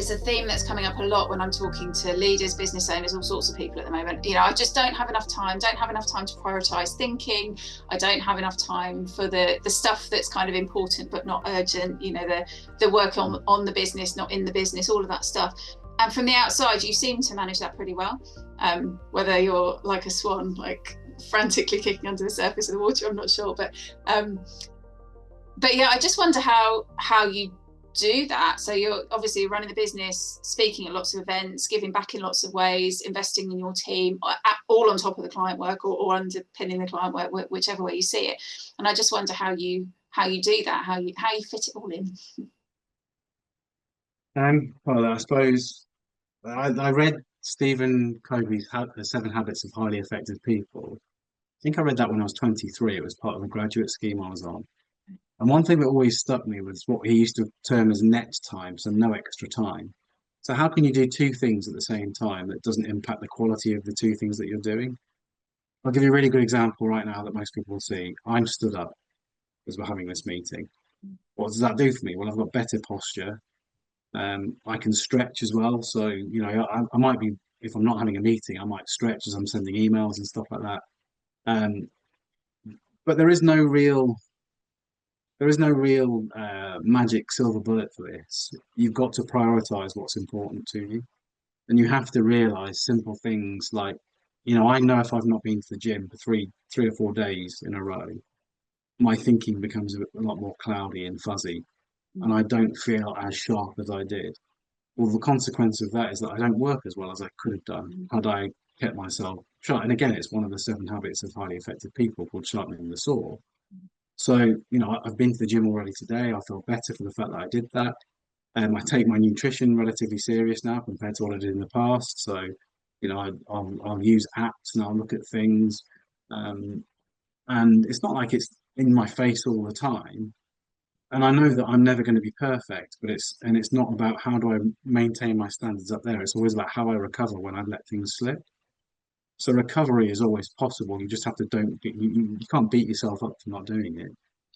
it's a theme that's coming up a lot when I'm talking to leaders, business owners, all sorts of people at the moment. I just don't have enough time to prioritize thinking. I don't have enough time for the stuff that's kind of important but not urgent, the work on the business, not in the business, all of that stuff. And from the outside, you seem to manage that pretty well. Whether you're like a swan, like frantically kicking under the surface of the water, I'm not sure. But yeah, I just wonder how you do that. So you're obviously running the business, speaking at lots of events, giving back in lots of ways, investing in your team, all on top of the client work or underpinning the client work, whichever way you see it. And I just wonder how you do that, how you fit it all in. Well, I suppose I read Stephen Covey's The 7 Habits of Highly Effective People. I think I read that when I was 23. It was part of a graduate scheme I was on. And one thing that always stuck me was what he used to term as net time, so no extra time. So how can you do two things at the same time that doesn't impact the quality of the two things that you're doing? I'll give you a really good example right now that most people will see. I'm stood up as we're having this meeting. What does that do for me? Well, I've got better posture. I can stretch as well. So, I might be, if I'm not having a meeting, I might stretch as I'm sending emails and stuff like that. But there is no real magic silver bullet for this. You've got to prioritize what's important to you. And you have to realize simple things like, I know if I've not been to the gym for three or 4 days in a row, my thinking becomes a lot more cloudy and fuzzy, and I don't feel as sharp as I did. Well, the consequence of that is that I don't work as well as I could have done had I kept myself sharp. And again, it's one of the 7 habits of highly effective people called sharpening the saw. So, I've been to the gym already today. I feel better for the fact that I did that. I take my nutrition relatively serious now compared to what I did in the past. So, I'll use apps and I'll look at things. And it's not like it's in my face all the time. And I know that I'm never going to be perfect, but it's not about how do I maintain my standards up there. It's always about how I recover when I let things slip. So recovery is always possible. You just have to you can't beat yourself up for not doing it.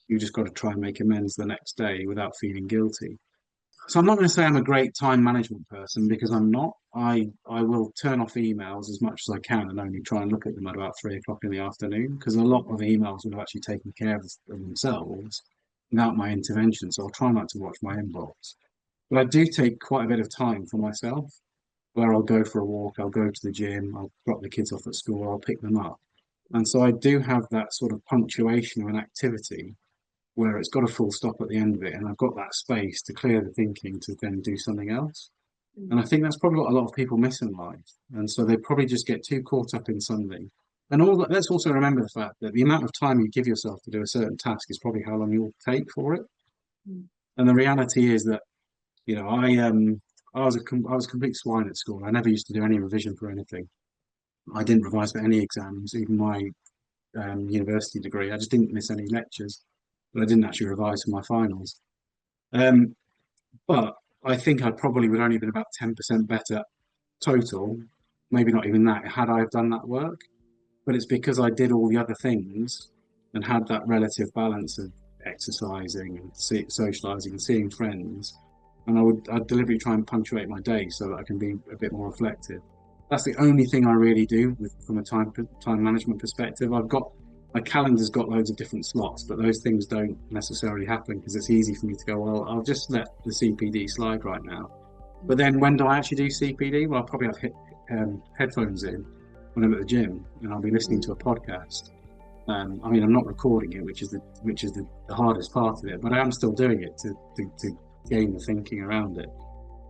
You just got to try and make amends the next day without feeling guilty. So I'm not going to say I'm a great time management person because I'm not. I will turn off emails as much as I can and only try and look at them at about 3 o'clock in the afternoon because a lot of emails would have actually taken care of themselves without my intervention. So I'll try not to watch my inbox. But I do take quite a bit of time for myself where I'll go for a walk, I'll go to the gym, I'll drop the kids off at school, I'll pick them up. And so I do have that sort of punctuation of an activity where it's got a full stop at the end of it, and I've got that space to clear the thinking to then do something else. And I think that's probably what a lot of people miss in life. And so they probably just get too caught up in something. And let's also remember the fact that the amount of time you give yourself to do a certain task is probably how long you'll take for it. And the reality is that, I was a complete swine at school. I never used to do any revision for anything. I didn't revise for any exams, even my university degree. I just didn't miss any lectures, but I didn't actually revise for my finals. But I think I probably would only have been about 10% better total, maybe not even that, had I have done that work. But it's because I did all the other things and had that relative balance of exercising and socializing and seeing friends. And I'd deliberately try and punctuate my day so that I can be a bit more reflective. That's the only thing I really do from a time management perspective. My calendar's got loads of different slots, but those things don't necessarily happen because it's easy for me to go, well, I'll just let the CPD slide right now. But then when do I actually do CPD? Well, I'll probably have headphones in when I'm at the gym and I'll be listening to a podcast. I'm not recording it, which is the hardest part of it, but I am still doing it to gain the thinking around it.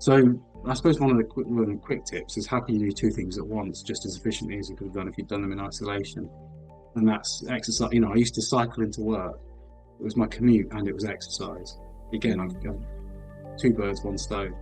So I suppose one of the quick tips is how can you do two things at once just as efficiently as you could have done if you'd done them in isolation. And that's exercise. I used to cycle into work. It was my commute and it was exercise. Again, I've got 2 birds, 1 stone.